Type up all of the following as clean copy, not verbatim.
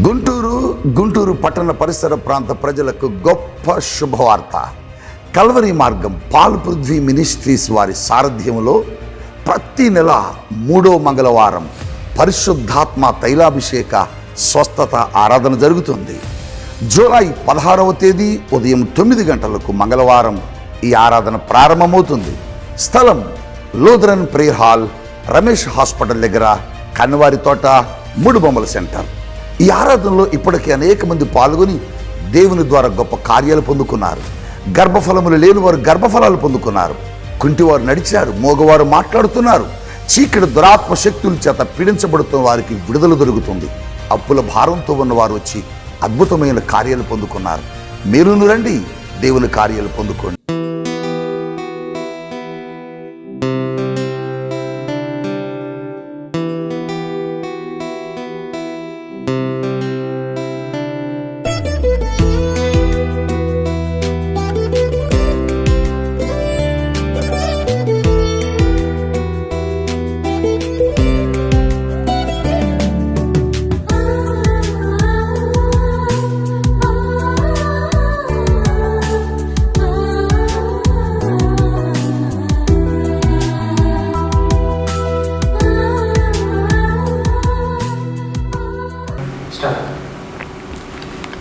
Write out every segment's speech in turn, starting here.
గుంటూరు పట్టణ పరిసర ప్రాంత ప్రజలకు గొప్ప శుభవార్త. కల్వరి మార్గం పాల్ పృథ్వీ మినిస్ట్రీస్ వారి సారథ్యంలో ప్రతి నెల 3వ మంగళవారం పరిశుద్ధాత్మ తైలాభిషేక స్వస్థత ఆరాధన జరుగుతుంది. జూలై 16వ తేదీ ఉదయం 9 గంటలకు మంగళవారం ఈ ఆరాధన ప్రారంభమవుతుంది. స్థలం Lutheran prayer hall, Ramesh hospital దగ్గర, కన్వారి తోట, మూడు బొమ్మల సెంటర్. ఈ ఆరాధనలో ఇప్పటికే అనేక మంది పాల్గొని దేవుని ద్వారా గొప్ప కార్యాలు పొందుకున్నారు. గర్భఫలములు లేని వారు గర్భఫలాలు పొందుకున్నారు. కుంటివారు నడిచారు, మోగవారు మాట్లాడుతున్నారు. చీకటి దురాత్మ శక్తుల చేత పీడించబడుతున్న వారికి విడుదల దొరుకుతుంది. అప్పుల భారంతో ఉన్నవారు వచ్చి అద్భుతమైన కార్యాలు పొందుకున్నారు. మీరును రండి, దేవుని కార్యాలు పొందుకోండి.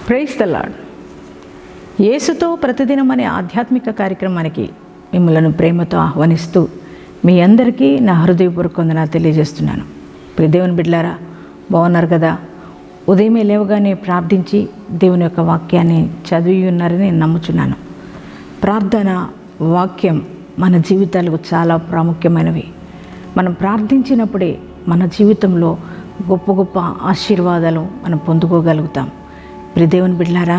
Praise the lord. యేసుతో ప్రతిదినం అనే ఆధ్యాత్మిక కార్యక్రమానికి మిమ్మల్ని ప్రేమతో ఆహ్వానిస్తూ మీ అందరికీ నా హృదయపూర్వక వందనాలు తెలియజేస్తున్నాను. ప్రియ దేవుని బిడ్డలారా, బాగున్నారు కదా? ఉదయమే లేవగానే ప్రార్థించి దేవుని యొక్క వాక్యాన్ని చదివి ఉన్నారని నేను నమ్ముచున్నాను. ప్రార్థన, వాక్యం మన జీవితాలకు చాలా ప్రాముఖ్యమైనవి. మనం ప్రార్థించినప్పుడే మన జీవితంలో గొప్ప గొప్ప ఆశీర్వాదాలు మనం పొందుకోగలుగుతాం. ప్రియ దేవుని బిడ్డలారా,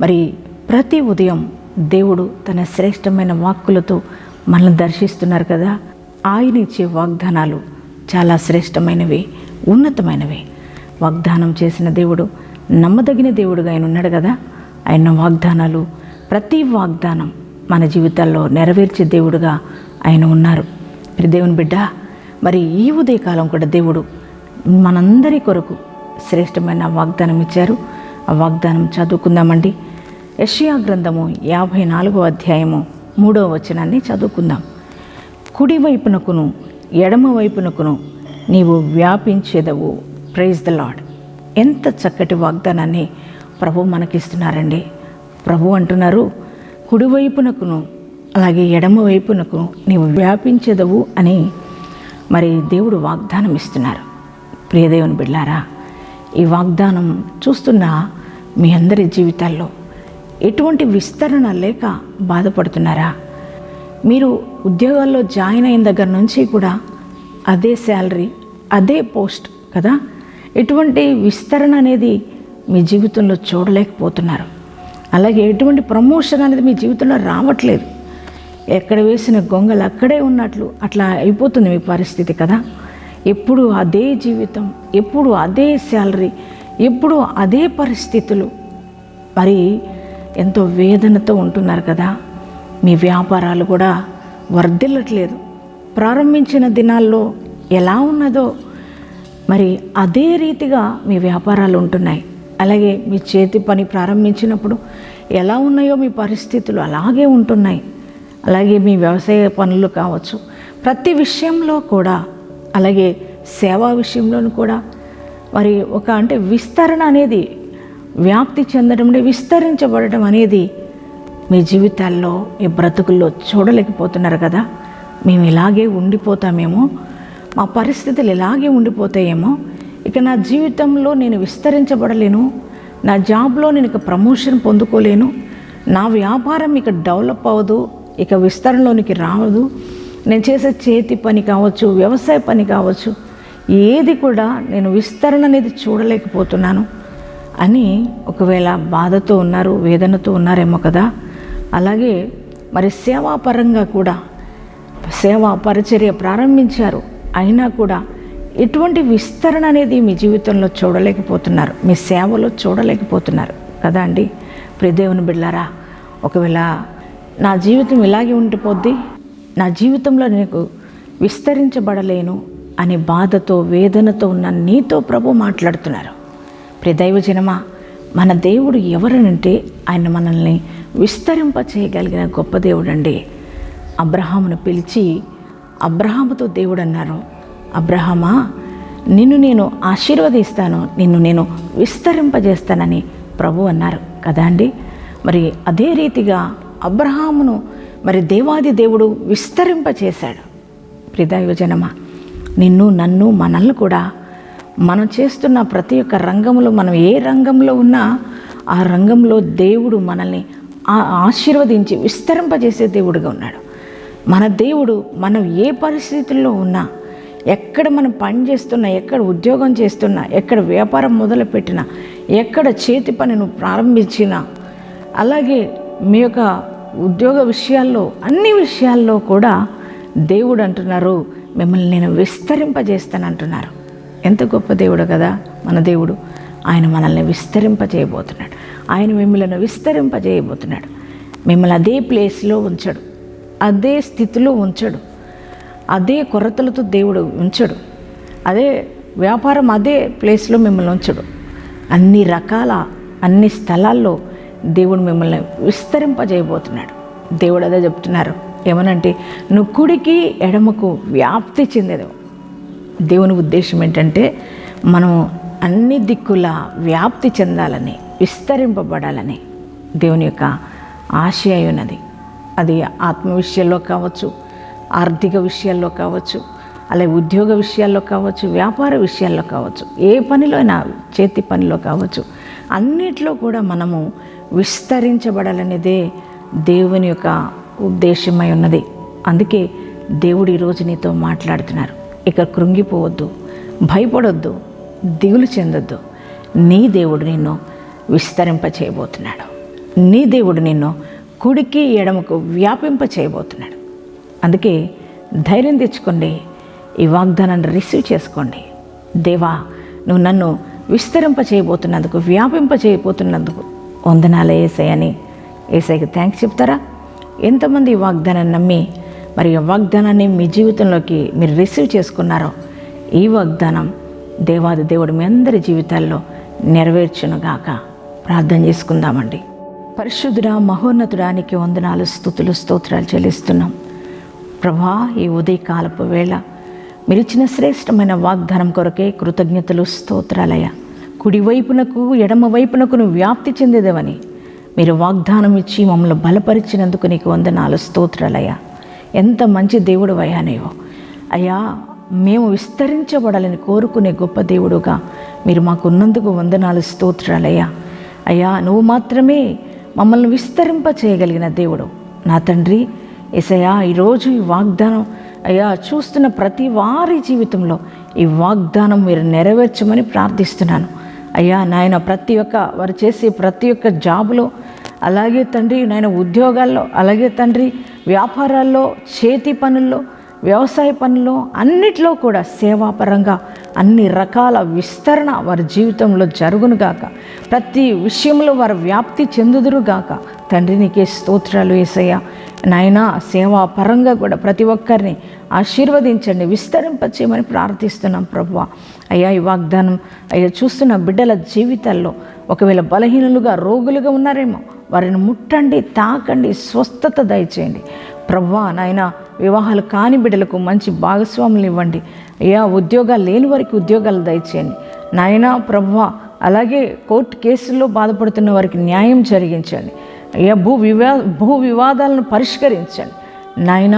మరి ప్రతి ఉదయం దేవుడు తన శ్రేష్టమైన వాక్కులతో మనల్ని దర్శిస్తున్నారు కదా. ఆయన ఇచ్చే వాగ్దానాలు చాలా శ్రేష్టమైనవి, ఉన్నతమైనవి. వాగ్దానం చేసిన దేవుడు నమ్మదగిన దేవుడుగా ఆయన ఉన్నాడు కదా. ఆయన వాగ్దానాలు, ప్రతి వాగ్దానం మన జీవితాల్లో నెరవేర్చే దేవుడుగా ఆయన ఉన్నారు. ప్రియ దేవుని బిడ్డ, మరి ఈ ఉదయకాలం కూడా దేవుడు మనందరి కొరకు శ్రేష్టమైన వాగ్దానం ఇచ్చారు. ఆ వాగ్దానం చదువుకుందామండి. యెషయా గ్రంథము 54వ అధ్యాయము 3వ వచనాన్ని చదువుకుందాం. కుడి వైపునకును ఎడమ వైపునకును నీవు వ్యాపించేదవు. Praise the lord. ఎంత చక్కటి వాగ్దానాన్ని ప్రభు మనకిస్తున్నారండి. ప్రభు అంటున్నారు, కుడివైపునకును అలాగే ఎడమ వైపునకు నీవు వ్యాపించేదవు అని మరి దేవుడు వాగ్దానం ఇస్తున్నారు. ప్రియదేవుని బిడ్డలారా, ఈ వాగ్దానం చూస్తున్న మీ అందరి జీవితాల్లో ఎటువంటి విస్తరణ లేక బాధపడుతున్నారా? మీరు ఉద్యోగాల్లో జాయిన్ అయిన దగ్గర నుంచి కూడా అదే శాలరీ, అదే పోస్ట్ కదా. ఎటువంటి విస్తరణ అనేది మీ జీవితంలో చూడలేకపోతున్నారు. అలాగే ఎటువంటి ప్రమోషన్ అనేది మీ జీవితంలో రావట్లేదు. ఎక్కడ వేసిన గొంగలు అక్కడే ఉన్నట్లు అట్లా అయిపోతుంది మీ పరిస్థితి కదా. ఎప్పుడు అదే జీవితం, ఎప్పుడు అదే శాలరీ, ఎప్పుడు అదే పరిస్థితులు. మరి ఎంతో వేదనతో ఉంటున్నారు కదా. మీ వ్యాపారాలు కూడా వర్ధిల్లట్లేదు. ప్రారంభించిన దినాల్లో ఎలా ఉన్నదో మరి అదే రీతిగా మీ వ్యాపారాలు ఉంటున్నాయి. అలాగే మీ చేతి పని ప్రారంభించినప్పుడు ఎలా ఉన్నాయో మీ పరిస్థితులు అలాగే ఉంటున్నాయి. అలాగే మీ వ్యవసాయ పనులు కావచ్చు, ప్రతి విషయంలో కూడా, అలాగే సేవా విషయంలోనూ కూడా మరి అంటే విస్తరణ అనేది, వ్యాప్తి చెందడం, విస్తరించబడడం అనేది మీ జీవితాల్లో, మీ బ్రతుకుల్లో చూడలేకపోతున్నారు కదా. మేము ఇలాగే ఉండిపోతామేమో, మా పరిస్థితులు ఇలాగే ఉండిపోతాయేమో, ఇక నా జీవితంలో నేను విస్తరించబడలేను, నా జాబ్లో నేను ఇక ప్రమోషన్ పొందుకోలేను, నా వ్యాపారం ఇక డెవలప్ అవ్వదు, ఇక విస్తరణలోనికి రావదు, నేను చేసే చేతి పని కావచ్చు, వ్యవసాయ పని కావచ్చు, ఏది కూడా నేను విస్తరణ అనేది చూడలేకపోతున్నాను అని ఒకవేళ బాధతో ఉన్నారు, వేదనతో ఉన్నారేమో కదా. అలాగే మరి సేవాపరంగా కూడా సేవా పరిచర్య ప్రారంభించారు, అయినా కూడా ఎటువంటి విస్తరణ అనేది మీ జీవితంలో చూడలేకపోతున్నారు, మీ సేవలో చూడలేకపోతున్నారు కదా అండి. ప్రియ దేవుని బిడ్డలారా, ఒకవేళ నా జీవితం ఇలాగే ఉండిపోద్ది, నా జీవితంలో నేను విస్తరించబడలేను అనే బాధతో, వేదనతో ఉన్న నీతో ప్రభు మాట్లాడుతున్నారు. ప్రియ దైవజనమా, మన దేవుడు ఎవరనంటే ఆయన మనల్ని విస్తరింప చేయగలిగిన గొప్ప దేవుడు అండి. అబ్రహామును పిలిచి అబ్రహాముతో దేవుడు అన్నారు, అబ్రహామా, నిన్ను నేను ఆశీర్వదిస్తాను, నిన్ను నేను విస్తరింపజేస్తానని ప్రభు అన్నారు కదా అండి. మరి అదే రీతిగా అబ్రహామును మరి దేవాది దేవుడు విస్తరింపచేశాడు. ప్రియదైవజనమా, నిన్ను నన్ను మనల్ని కూడా మనం చేస్తున్న ప్రతి ఒక్క రంగంలో, మనం ఏ రంగంలో ఉన్నా ఆ రంగంలో దేవుడు మనల్ని ఆశీర్వదించి విస్తరింపజేసే దేవుడుగా ఉన్నాడు. మన దేవుడు మనం ఏ పరిస్థితుల్లో ఉన్నా, ఎక్కడ మనం పని చేస్తున్నా, ఎక్కడ ఉద్యోగం చేస్తున్నా, ఎక్కడ వ్యాపారం మొదలుపెట్టినా, ఎక్కడ చేతి పనిని ప్రారంభించినా, అలాగే మీ యొక్క ఉద్యోగ విషయాల్లో, అన్ని విషయాల్లో కూడా దేవుడు అంటున్నారు, మిమ్మల్ని నేను విస్తరింపజేస్తానంటున్నారు. ఎంత గొప్ప దేవుడు కదా మన దేవుడు. ఆయన మనల్ని విస్తరింపజేయబోతున్నాడు. ఆయన మిమ్మల్ని విస్తరింపజేయబోతున్నాడు. మిమ్మల్ని అదే ప్లేస్లో ఉంచడు, అదే స్థితిలో ఉంచడు, అదే కొరతలతో దేవుడు ఉంచడు, అదే వ్యాపారం అదే ప్లేస్లో మిమ్మల్ని ఉంచడు. అన్ని రకాల అన్ని స్థలాల్లో దేవుడు మిమ్మల్ని విస్తరింపజేయబోతున్నాడు. దేవుడు అదే చెప్తున్నారు, ఏమనంటే నువ్వు కుడికి ఎడమకు వ్యాప్తి చెందేది. దేవుని ఉద్దేశం ఏంటంటే మనం అన్ని దిక్కులా వ్యాప్తి చెందాలని, విస్తరింపబడాలని దేవుని యొక్క ఆశయం ఉన్నది. అది ఆత్మ విషయాల్లో కావచ్చు, ఆర్థిక విషయాల్లో కావచ్చు, అలాగే ఉద్యోగ విషయాల్లో కావచ్చు, వ్యాపార విషయాల్లో కావచ్చు, ఏ పనిలో అయినా, చేతి పనిలో కావచ్చు, అన్నిట్లో కూడా మనము విస్తరించబడాలనేదే దేవుని యొక్క ఉద్దేశమై ఉన్నది. అందుకే దేవుడు ఈరోజు నీతో మాట్లాడుతున్నారు. ఇక కృంగిపోవద్దు, భయపడొద్దు, దిగులు చెందొద్దు. నీ దేవుడు నిన్ను విస్తరింప చేయబోతున్నాడు. నీ దేవుడు నిన్ను కుడికి ఎడమకు వ్యాపింప చేయబోతున్నాడు. అందుకే ధైర్యం తెచ్చుకోండి, ఈ వాగ్దానాన్ని రిసీవ్ చేసుకోండి. దేవా, నువ్వు నన్ను విస్తరింప చేయబోతున్నందుకు, వ్యాపింప చేయబోతున్నందుకు వందనాలు యేసయ్య అని యేసయ్యకి థ్యాంక్స్ చెప్తారా? ఎంతమంది ఈ వాగ్దానాన్ని నమ్మి మరి ఈ వాగ్దానాన్ని మీ జీవితంలోకి మీరు రిసీవ్ చేసుకున్నారో, ఈ వాగ్దానం దేవాది దేవుడు మీ అందరి జీవితాల్లో నెరవేర్చునుగాక. ప్రార్థన చేసుకుందామండి. పరిశుద్ధుడా, మహోన్నతుడానికి వందనాలు, స్తుతులు, స్తోత్రాలు చెల్లిస్తున్నాం ప్రభా. ఈ ఉదయకాలపు వేళ మీరు ఇచ్చిన శ్రేష్టమైన వాగ్దానం కొరకే కృతజ్ఞతలు, స్తోత్రాలయ్యా. కుడివైపునకు ఎడమ వైపునకు నువ్వు వ్యాప్తి చెందేదేవని మీరు వాగ్దానం ఇచ్చి మమ్మల్ని బలపరిచినందుకు నీకు వందనాలు, స్తోత్రాలయ్యా. ఎంత మంచి దేవుడు అయ్యా నీవు అయ్యా. మేము విస్తరించబడాలని కోరుకునే గొప్ప దేవుడుగా మీరు మాకున్నందుకు వందనాలు, స్తోత్రాలయ్యా. అయ్యా, నువ్వు మాత్రమే మమ్మల్ని విస్తరింప చేయగలిగిన దేవుడు నా తండ్రి యేసయ్యా. ఈరోజు ఈ వాగ్దానం అయ్యా చూస్తున్న ప్రతి వారి జీవితంలో ఈ వాగ్దానం మీరు నెరవేర్చమని ప్రార్థిస్తున్నాను అయ్యా. నాయన ప్రతి ఒక్క వారు చేసే ప్రతి ఒక్క జాబులో, అలాగే తండ్రి నాయన ఉద్యోగాల్లో, అలాగే తండ్రి వ్యాపారాల్లో, చేతి పనుల్లో, వ్యవసాయ పనుల్లో, అన్నిట్లో కూడా సేవాపరంగా అన్ని రకాల విస్తరణ వారి జీవితంలో జరుగునుగాక. ప్రతి విషయంలో వారు వ్యాప్తి చెందుదురుగాక. తండ్రి నీకే స్తోత్రాలు యేసయ్య. నాయన సేవా పరంగా కూడా ప్రతి ఒక్కరిని ఆశీర్వదించండి, విస్తరింపచేయమని ప్రార్థిస్తున్నాం ప్రభువా. అయ్యా, ఈ వాగ్దానం అయ్యా చూస్తున్న బిడ్డల జీవితాల్లో ఒకవేళ బలహీనులుగా, రోగులుగా ఉన్నారేమో వారిని ముట్టండి, తాకండి, స్వస్థత దయచేయండి ప్రభువా. నాయన వివాహాలు కాని బిడ్డలకు మంచి భాగస్వాములు ఇవ్వండి అయ్యా. ఉద్యోగాలు లేని వారికి ఉద్యోగాలు దయచేయండి నాయన ప్రభువా. అలాగే కోర్టు కేసుల్లో బాధపడుతున్న వారికి న్యాయం జరిగించండి అయ్యా. భూ వివాదాలను పరిష్కరించండి నాయన.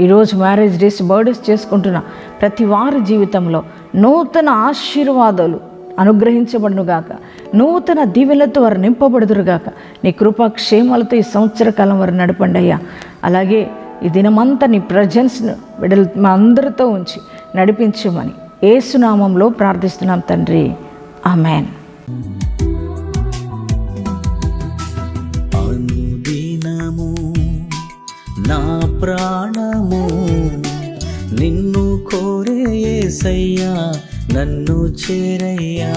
ఈరోజు మ్యారేజ్ డేస్, బర్త్డేస్ చేసుకుంటున్న ప్రతి వారి జీవితంలో నూతన ఆశీర్వాదాలు అనుగ్రహించబడునుగాక. నూతన దీవెనలతో వారు నింపబడుదురుగాక. నీ కృపాక్షేమాలతో ఈ సంవత్సర కాలం వారు నడపండి అయ్యా. అలాగే ఈ దినమంతా నీ ప్రజెన్స్ను బిడ్డలు మా అందరితో ఉంచి నడిపించమని యేసు నామంలో ప్రార్థిస్తున్నాం తండ్రి, ఆమేన్. అనుదినము నా ప్రాణము నిన్ను కోరే యేసయ్యా, నన్ను చేరయ్యా.